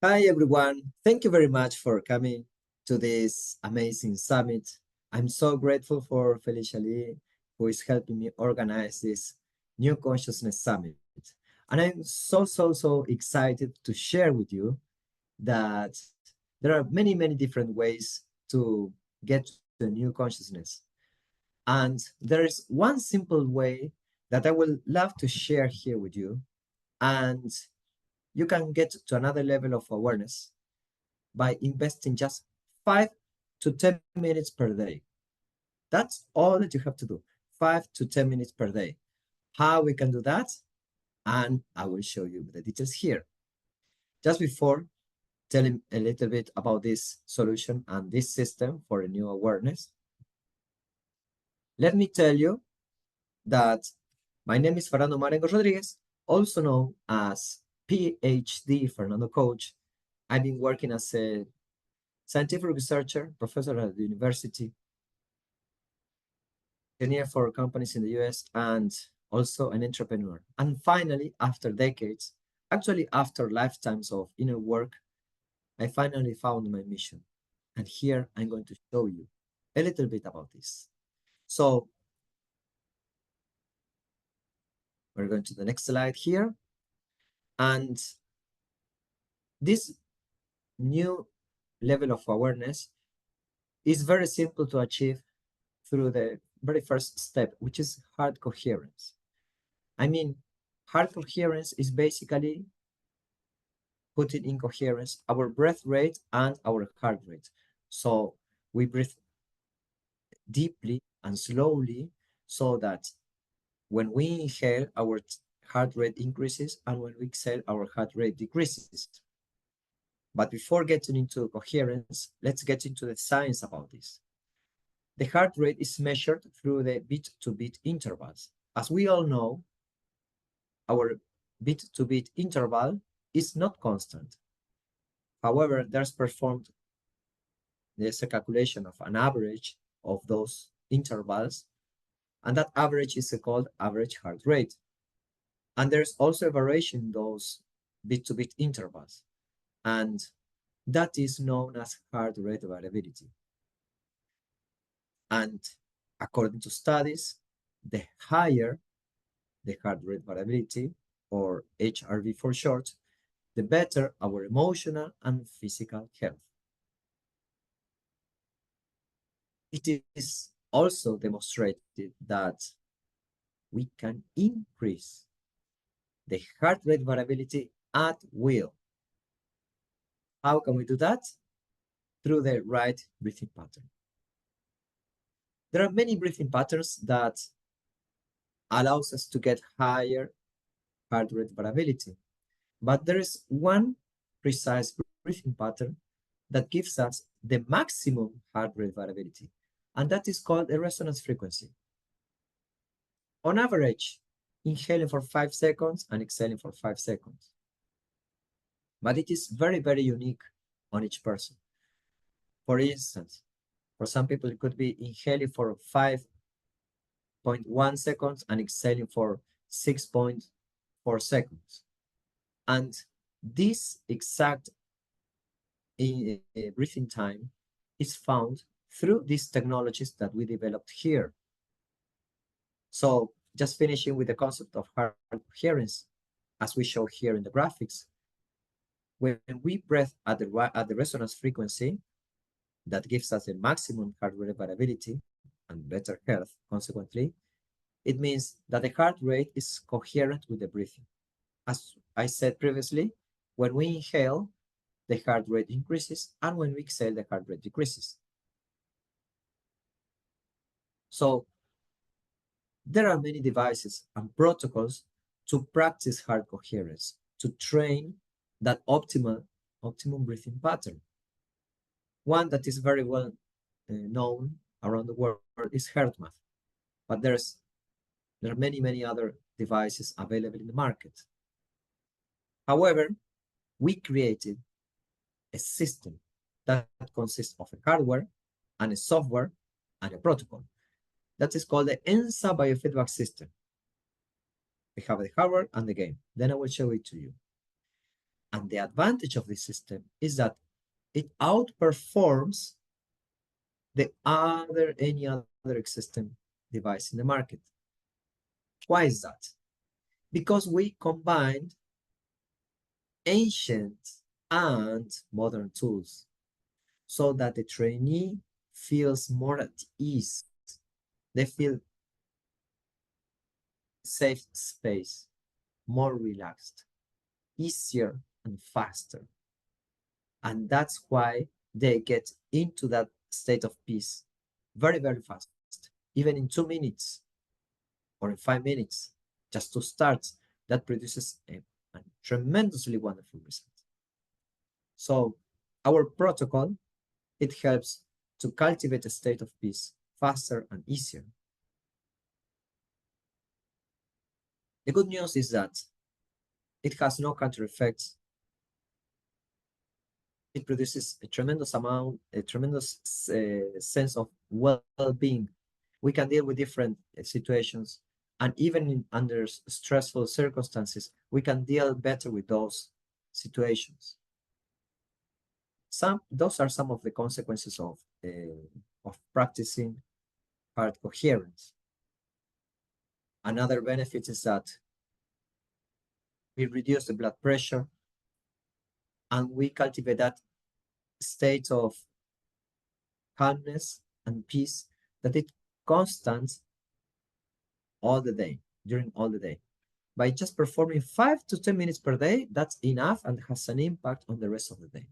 Hi, everyone. Thank you very much for coming to this amazing summit. I'm so grateful for Felicia Lee, who is helping me organize this New Consciousness Summit. And I'm so excited to share with you that there are many different ways to get to a new consciousness. And there is one simple way that I will love to share here with you. And you can get to another level of awareness by investing just 5 to 10 minutes per day. That's all that you have to do, 5 to 10 minutes per day. How we can do that? And I will show you the details here. Just before telling a little bit about this solution and this system for a new awareness, let me tell you that my name is Fernando Marengo Rodriguez, also known as PhD Fernando Coach. I've been working as a scientific researcher, professor at the university, engineer for companies in the US, and also an entrepreneur. And finally, after decades, actually after lifetimes of inner work, I finally found my mission. And here I'm going to show you a little bit about this. So we're going to the next slide here. And this new level of awareness is very simple to achieve through the very first step, which is heart coherence. I mean, heart coherence is basically putting in coherence our breath rate and our heart rate. So we breathe deeply and slowly so that when we inhale, our heart rate increases, and when we exhale, our heart rate decreases. But before getting into coherence, let's get into the science about this. The heart rate is measured through the beat-to-beat intervals. As we all know, our beat-to-beat interval is not constant. However, there's a calculation of an average of those intervals, and that average is called average heart rate. And there's also a variation in those beat-to-beat intervals, and that is known as heart rate variability. And according to studies, the higher the heart rate variability, or HRV for short, the better our emotional and physical health. It is also demonstrated that we can increase the heart rate variability at will. How can we do that? Through the right breathing pattern. There are many breathing patterns that allows us to get higher heart rate variability, but there is one precise breathing pattern that gives us the maximum heart rate variability, and that is called a resonance frequency. On average, inhaling for 5 seconds and exhaling for 5 seconds. But it is very unique on each person. For instance, for some people, it could be inhaling for 5.1 seconds and exhaling for 6.4 seconds. And this exact breathing time is found through these technologies that we developed here. So just finishing with the concept of heart coherence, as we show here in the graphics, when we breathe at the resonance frequency, that gives us a maximum heart rate variability and better health, consequently, it means that the heart rate is coherent with the breathing. As I said previously, when we inhale, the heart rate increases, and when we exhale, the heart rate decreases. So there are many devices and protocols to practice heart coherence, to train that optimum breathing pattern. One that is very well known around the world is HeartMath, but there are many other devices available in the market. However, we created a system that consists of a hardware and a software and a protocol. That is called the Ensa Biofeedback system. We have the hardware and the game. Then I will show it to you. And the advantage of this system is that it outperforms any other existing device in the market. Why is that? Because we combined ancient and modern tools so that the trainee feels more at ease. They feel safe space, more relaxed, easier and faster. And that's why they get into that state of peace very, very fast, even in 2 minutes or in 5 minutes, just to start. That produces a tremendously wonderful result. So our protocol, it helps to cultivate a state of peace faster and easier. The good news is that it has no counter effects. It produces a tremendous sense of well-being. We can deal with different situations, and even under stressful circumstances, we can deal better with those situations. Those are some of the consequences of practicing heart coherence. Another benefit is that we reduce the blood pressure and we cultivate that state of calmness and peace that it constant all the day, during all the day. By just performing 5 to 10 minutes per day, that's enough and has an impact on the rest of the day.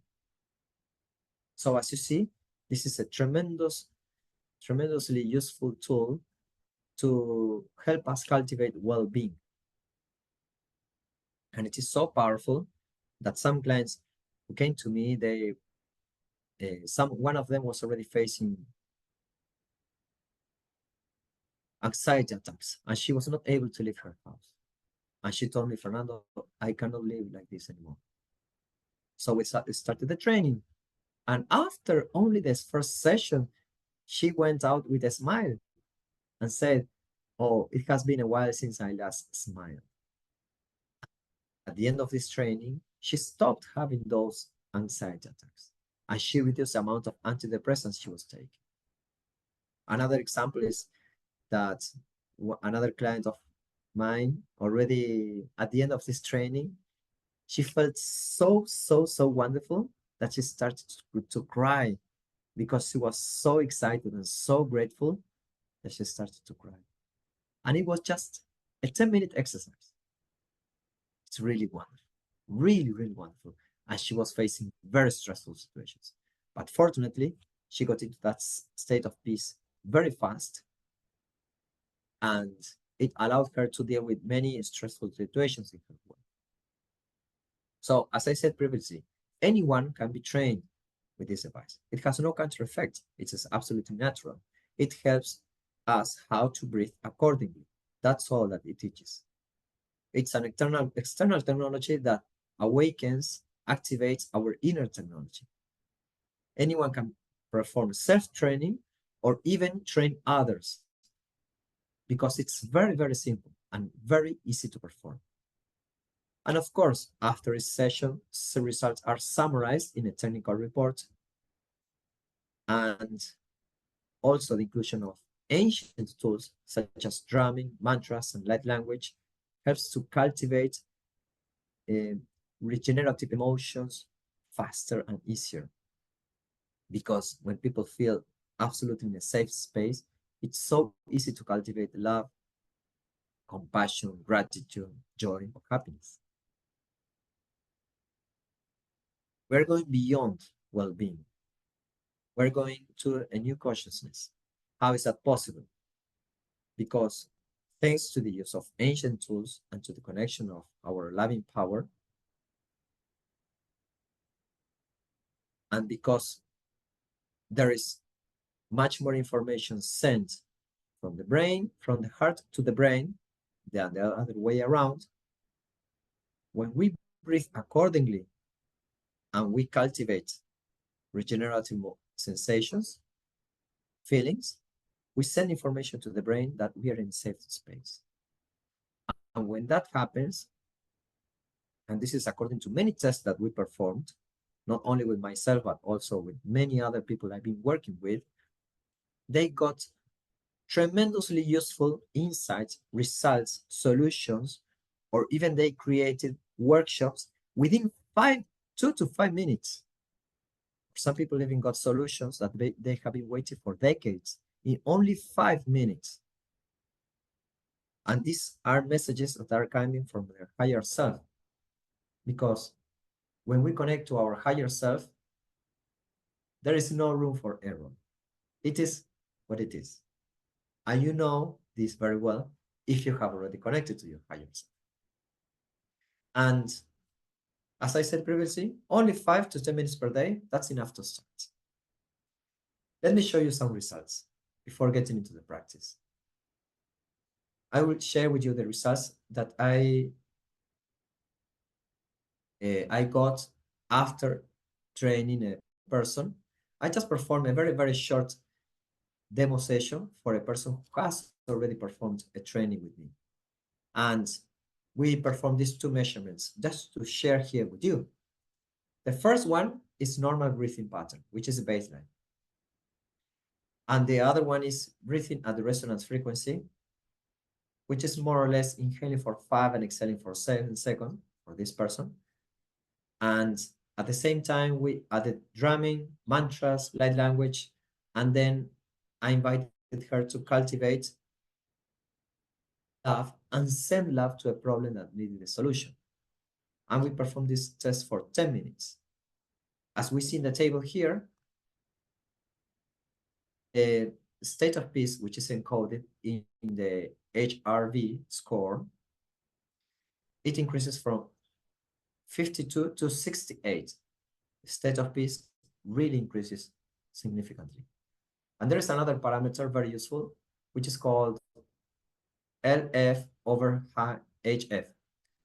So as you see, this is a tremendously useful tool to help us cultivate well-being. And it is so powerful that some clients who came to me, one of them was already facing anxiety attacks, and she was not able to leave her house. And she told me, Fernando, I cannot live like this anymore. So we started the training. And after only this first session, she went out with a smile and said, oh, it has been a while since I last smiled. At the end of this training, she stopped having those anxiety attacks and she reduced the amount of antidepressants she was taking. Another example is that another client of mine, already at the end of this training, she felt so wonderful that she started to cry because she was so excited and so grateful that she started to cry. And it was just a 10-minute exercise. It's really wonderful, really wonderful. And she was facing very stressful situations. But fortunately, she got into that state of peace very fast. And it allowed her to deal with many stressful situations in her work. So as I said previously, anyone can be trained with this device. It has no counter effect. It is absolutely natural. It helps us how to breathe accordingly. That's all that it teaches. It's an external technology that awakens, activates our inner technology. Anyone can perform self-training or even train others because it's very simple and very easy to perform. And of course, after each session, the results are summarized in a technical report. And also the inclusion of ancient tools such as drumming, mantras, and light language helps to cultivate regenerative emotions faster and easier. Because when people feel absolutely in a safe space, it's so easy to cultivate love, compassion, gratitude, joy, or happiness. We're going beyond well-being. We're going to a new consciousness. How is that possible? Because thanks to the use of ancient tools and to the connection of our loving power, and because there is much more information sent from the brain, from the heart to the brain, than the other way around, when we breathe accordingly and we cultivate regenerative sensations, feelings, we send information to the brain that we are in safe space. And when that happens, and this is according to many tests that we performed, not only with myself, but also with many other people I've been working with, they got tremendously useful insights, results, solutions, or even they created workshops within 2 to 5 minutes. Some people even got solutions that they have been waiting for decades in only 5 minutes. And these are messages that are coming from their higher self. Because when we connect to our higher self, there is no room for error. It is what it is. And you know this very well if you have already connected to your higher self. And as I said previously, only 5 to 10 minutes per day, that's enough to start. Let me show you some results before getting into the practice. I will share with you the results that I got after training a person. I just performed a very, very short demo session for a person who has already performed a training with me. And we performed these 2 measurements just to share here with you. The first one is normal breathing pattern, which is a baseline. And the other one is breathing at the resonance frequency, which is more or less inhaling for 5 and exhaling for 7 seconds for this person. And at the same time, we added drumming, mantras, light language, and then I invited her to cultivate love and send love to a problem that needed a solution. And we performed this test for 10 minutes. As we see in the table here, a state of peace, which is encoded in the HRV score, it increases from 52 to 68. The state of peace really increases significantly. And there is another parameter very useful, which is called LF over HF,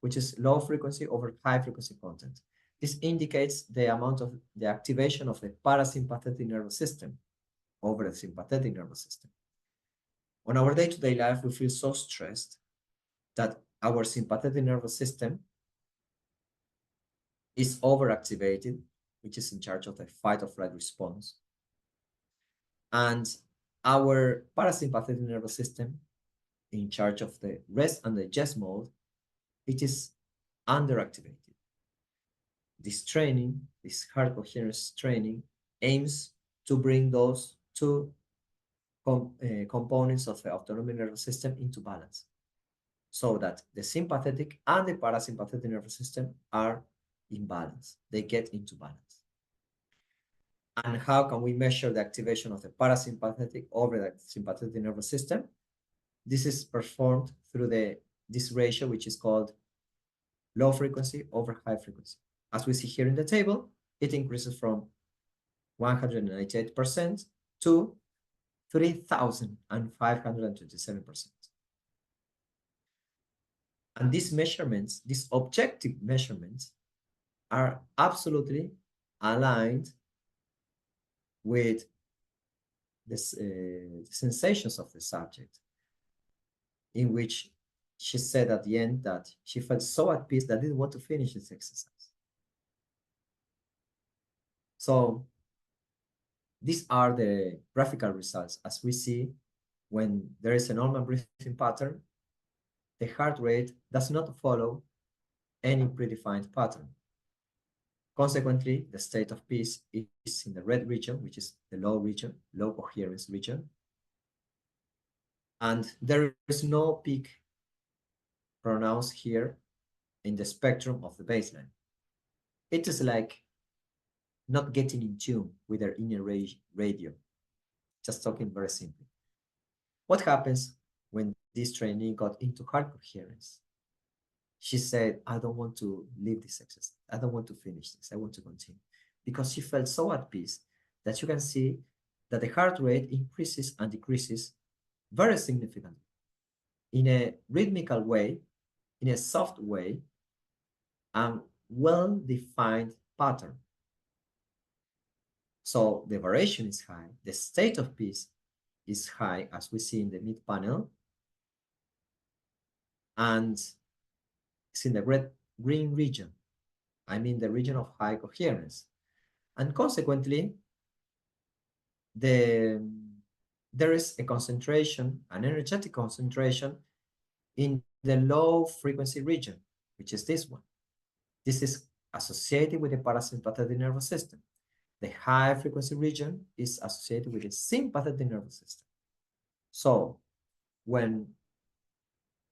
which is low frequency over high frequency content. This indicates the amount of the activation of the parasympathetic nervous system over the sympathetic nervous system. On our day-to-day life, we feel so stressed that our sympathetic nervous system is overactivated, which is in charge of the fight or flight response. And our parasympathetic nervous system, in charge of the rest and digest mode, it is underactivated. This training, this heart coherence training, aims to bring those 2 components of the autonomic nervous system into balance, so that the sympathetic and the parasympathetic nervous system are in balance. They get into balance. And how can we measure the activation of the parasympathetic over the sympathetic nervous system? This is performed through this ratio, which is called low frequency over high frequency. As we see here in the table, it increases from 198% to 3,527%. And these measurements, these objective measurements, are absolutely aligned with the sensations of the subject, in which she said at the end that she felt so at peace that didn't want to finish this exercise. So these are the graphical results. As we see, when there is a normal breathing pattern, the heart rate does not follow any predefined pattern. Consequently, the state of peace is in the red region, which is the low region, low coherence region. And there is no peak pronounced here in the spectrum of the baseline. It is like not getting in tune with their inner radio, just talking very simply. What happens when this trainee got into heart coherence? She said, I don't want to leave this exercise. I don't want to finish this. I want to continue. Because she felt so at peace that you can see that the heart rate increases and decreases very significantly in a rhythmical way, in a soft way, and well-defined pattern. So the variation is high, the state of peace is high, as we see in the mid panel, and it's in the red green region. I mean the region of high coherence. And consequently, there is a concentration, an energetic concentration in the low frequency region, which is this one. This is associated with the parasympathetic nervous system. The high frequency region is associated with the sympathetic nervous system. So when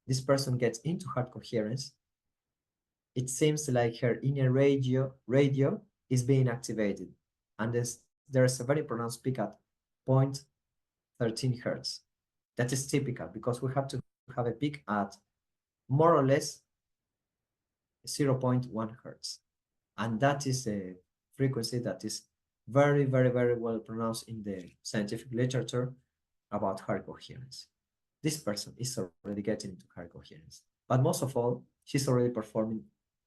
this person gets into hard coherence, it seems like her inner radio is being activated. And there's a very pronounced peak at 0.13 hertz. That is typical because we have to have a peak at more or less 0.1 hertz. And that is a frequency that is very, very, very well pronounced in the scientific literature about hard coherence. This person is already getting into hard coherence. But most of all, she's already performing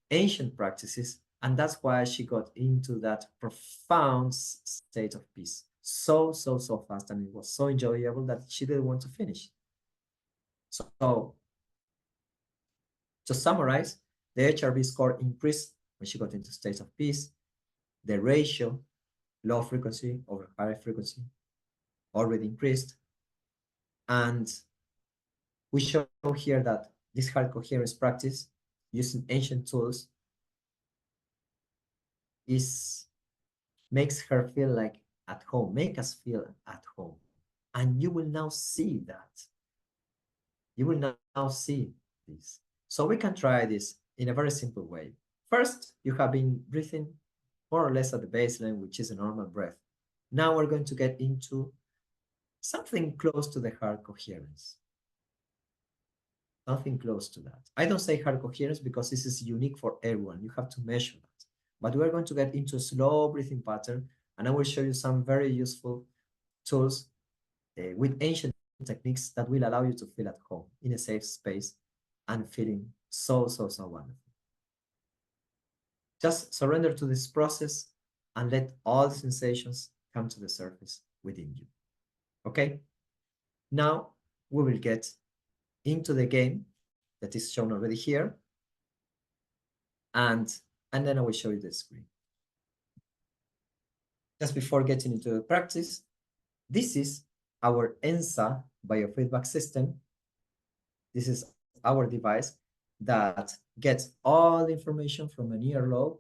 ancient practices, and that's why she got into that profound state of peace so fast, and it was so enjoyable that she didn't want to finish. So to summarize, the HRV score increased when she got into state of peace. The ratio, low frequency over high frequency, already increased. And we show here that this hard coherence practice using ancient tools makes her feel like at home, make us feel at home. And you will now see that. You will now see this. So we can try this in a very simple way. First, you have been breathing more or less at the baseline, which is a normal breath. Now we're going to get into something close to the hard coherence. Something close to that. I don't say hard coherence because this is unique for everyone. You have to measure that. But we're going to get into a slow breathing pattern, and I will show you some very useful tools with ancient techniques that will allow you to feel at home in a safe space and feeling so wonderful. Just surrender to this process and let all the sensations come to the surface within you. Okay? Now we will get into the game that is shown already here. And then I will show you the screen. Just before getting into the practice, this is our Ensa biofeedback system. This is our device that gets all the information from an earlobe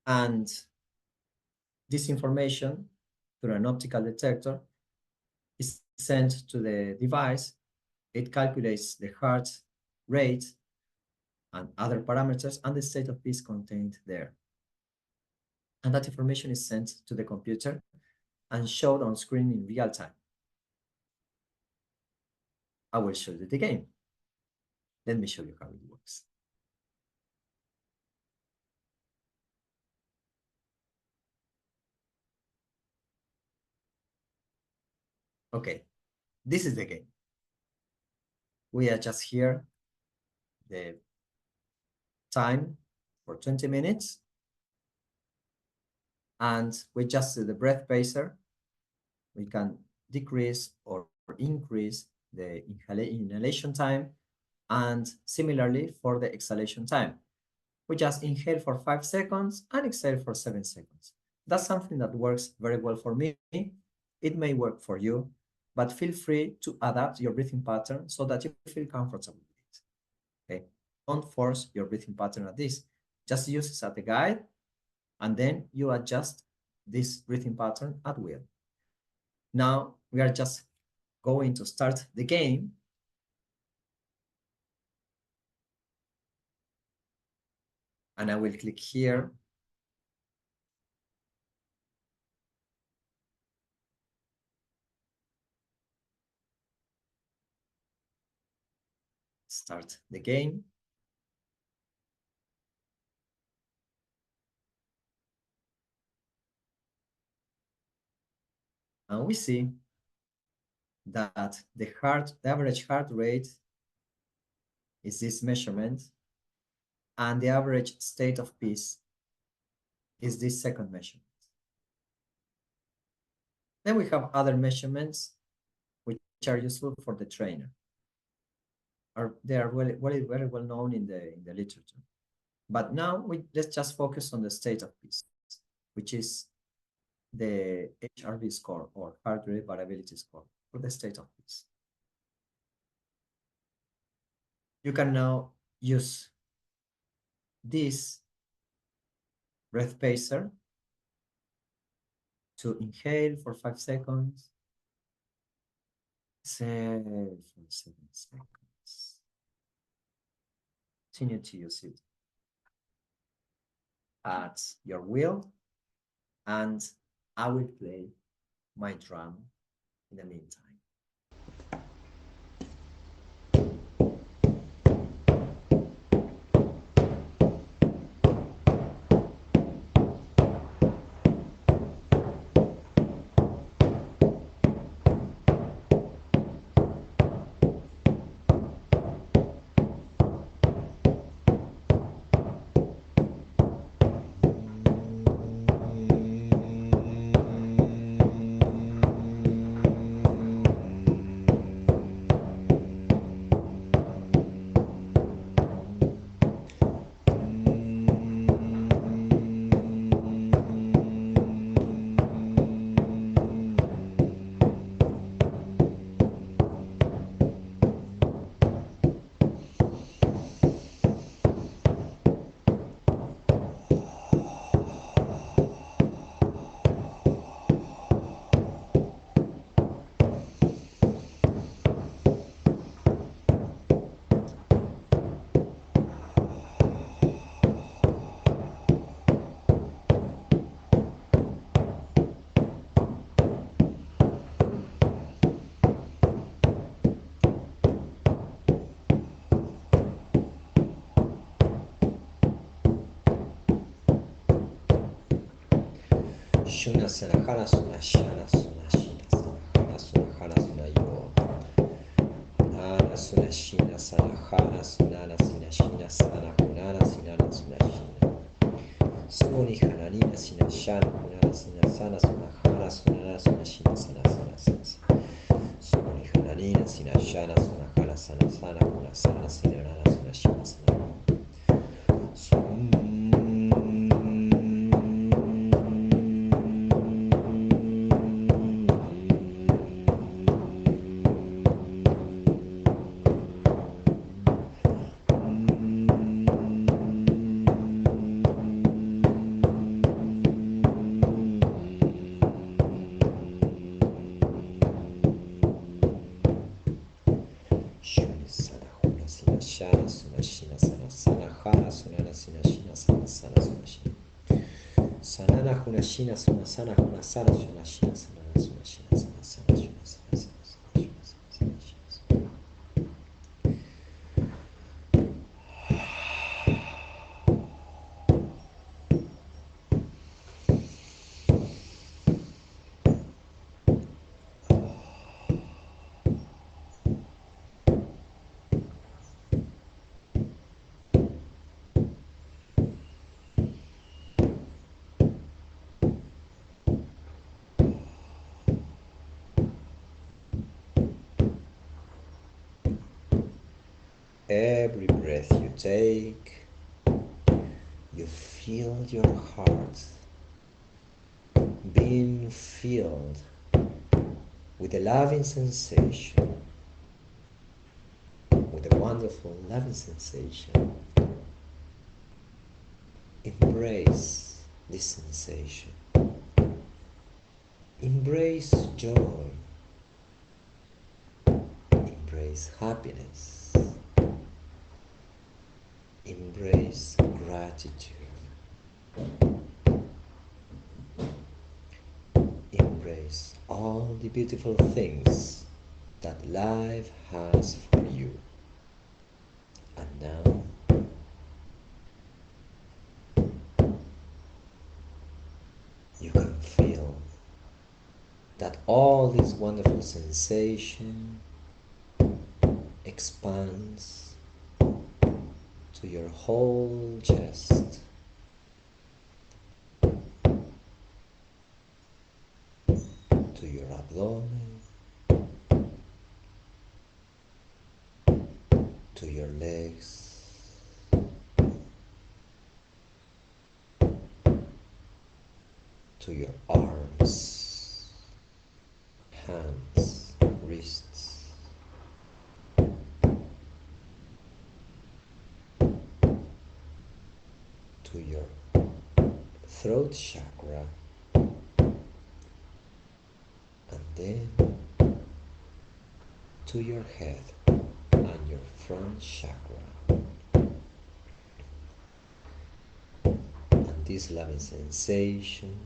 and this information through an optical detector is sent to the device. It calculates the heart rate and other parameters and the state of peace contained there. And that information is sent to the computer and showed on screen in real time. I will show you the game. Let me show you how it works. Okay, this is the game. We adjust here the time for 20 minutes. And we adjust the breath pacer. We can decrease or increase the inhalation time. And similarly for the exhalation time. We just inhale for 5 seconds and exhale for 7 seconds. That's something that works very well for me. It may work for you, but feel free to adapt your breathing pattern so that you feel comfortable with it. Okay? Don't force your breathing pattern at this. Just use it as a guide, and then you adjust this breathing pattern at will. Now we are just going to start the game. And I will click here. Start the game. And we see that the average heart rate is this measurement, and the average state of peace is this second measurement. Then we have other measurements which are useful for the trainer. they are very well known in the literature. But now let's just focus on the state of peace, which is the HRV score, or heart rate variability score, for the state of peace. You can now use this breath pacer to inhale for 5 seconds, exhale for 7 seconds. Continue to use it at your will, and I will play my drum in the meantime. Shuna sana hara suna shana suna shina sana hara suna yo. Nara suna shina sana hara sunana sina shina sana hunara sinana suna shina. Suni hananina sina shana hunara sina sana suna hara sunana suna shina sana sana sana. Suni hananina sina shana suna hara sana sana huna sana sina nana suna shina sana. Shana suna shina sana sana hara sunana sina shina sana sana suna shina. Sanana huna shina suna sana huna sana suna shina sana suna shina sana sana shina sana sana sana shina sana shina. Every breath you take, you feel your heart being filled with a loving sensation, with a wonderful loving sensation. Embrace this sensation. Embrace joy. Embrace happiness. Embrace gratitude. Embrace all the beautiful things that life has for you. And now, you can feel that all this wonderful sensation expands to your whole chest, to your abdomen, to your legs, to your arms, hands, wrists, to your throat chakra, and then to your head and your front chakra. And this loving sensation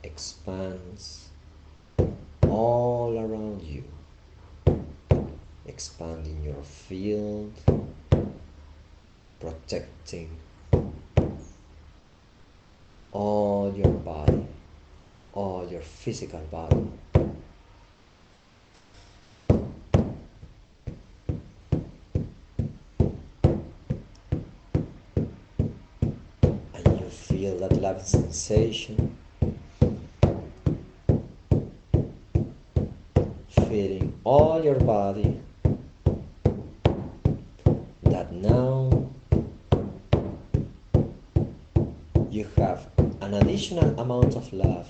expands all around you, expanding your field, protecting all your body, all your physical body. And you feel that loving sensation filling all your body, that now you have an additional amount of love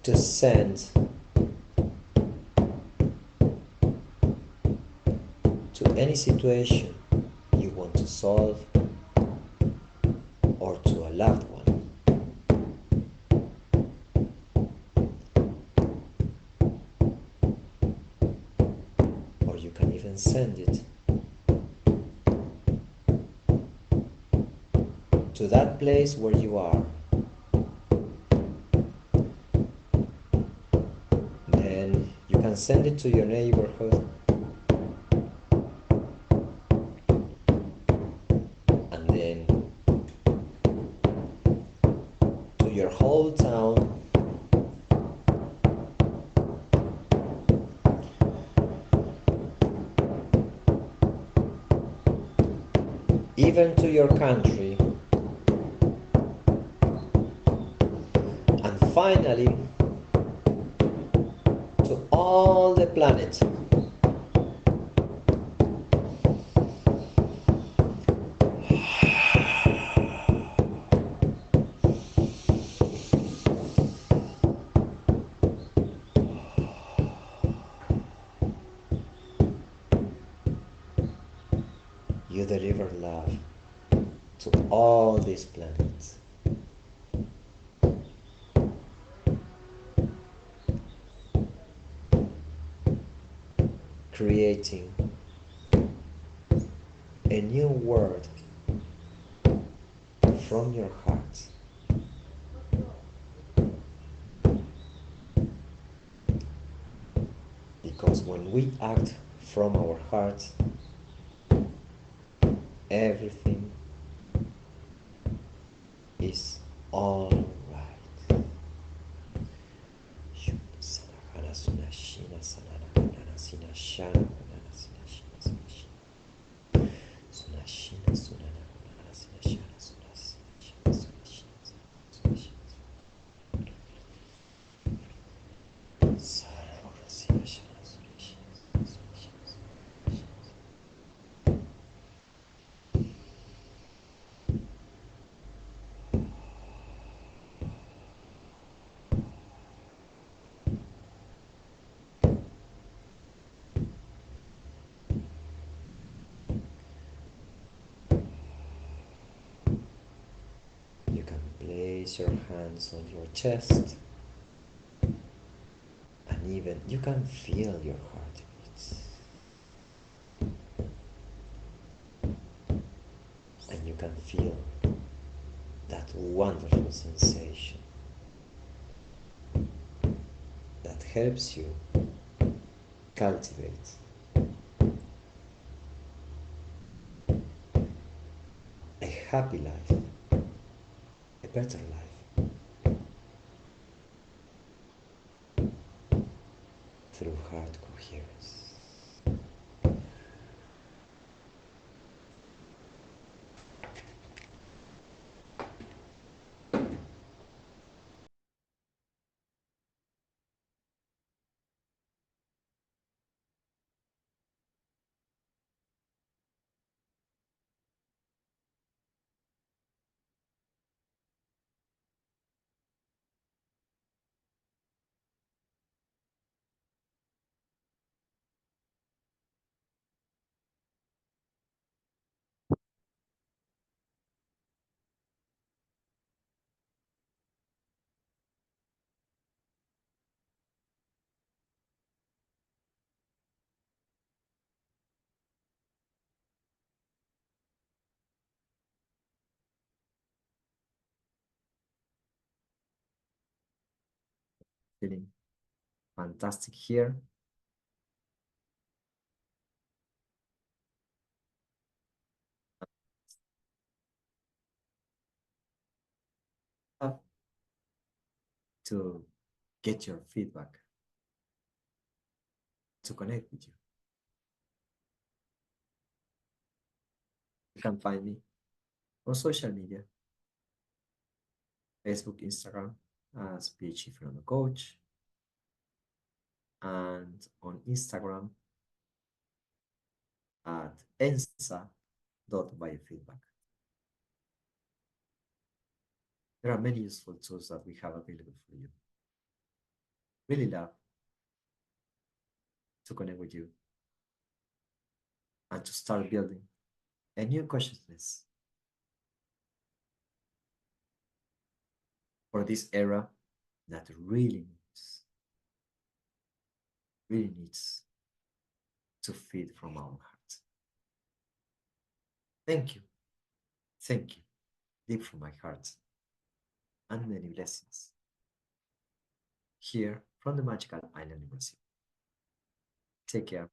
to send to any situation you want to solve or to a loved one. Or you can even send it to that place where you are. Then you can send it to your neighborhood, and then to your whole town, even to your country, and finally to all the planet. You deliver love to all these planets. Creating a new world from your heart. Because when we act from our heart, everything is all right. You can place your hands on your chest, and even you can feel your heartbeats. And you can feel that wonderful sensation that helps you cultivate a happy life, a better life, through heart coherence. Feeling fantastic here. To get your feedback, to connect with you. You can find me on social media, Facebook, Instagram as PhD Fernando Coach, and on Instagram at Ensa.biofeedback. There are many useful tools that we have available for you. Really love to connect with you and to start building a new consciousness for this era that really needs to feed from our hearts. Thank you. Thank you, deep from my heart, and many blessings here from the magical island in Brazil. Take care.